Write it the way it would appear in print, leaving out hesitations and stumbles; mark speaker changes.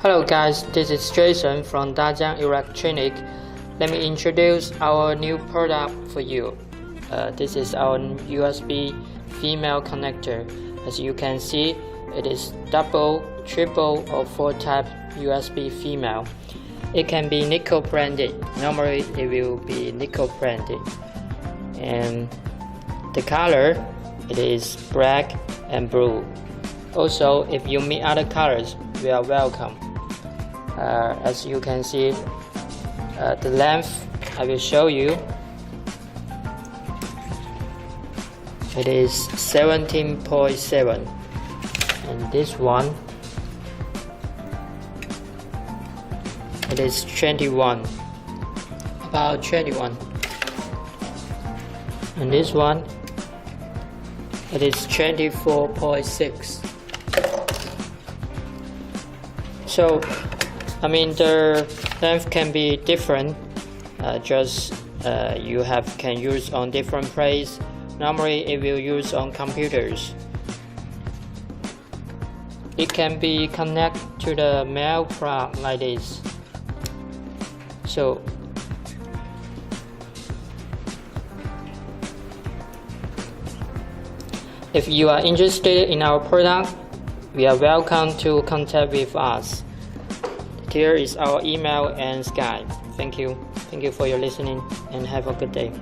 Speaker 1: Hello guys, this is Jason from Dajiang Electronic. Let me introduce our new product for you. This is our USB female connector. As you can see, it is double, triple or 4 type USB female. It can be nickel branded. Normally it will be nickel branded. And the color, it is black and blue. Also, if you meet other colors, you are welcome. As you can see, the length I will show you. It is 17.7, and this one it is 21, about 21, and this one it is 24.6. So I mean the length can be different, you can use on different place. Normally it will use on computers. It can be connected to the mail plug like this. So if you are interested in our product, you are welcome to contact with us. Here is our email and Skype. Thank you for your listening and have a good day.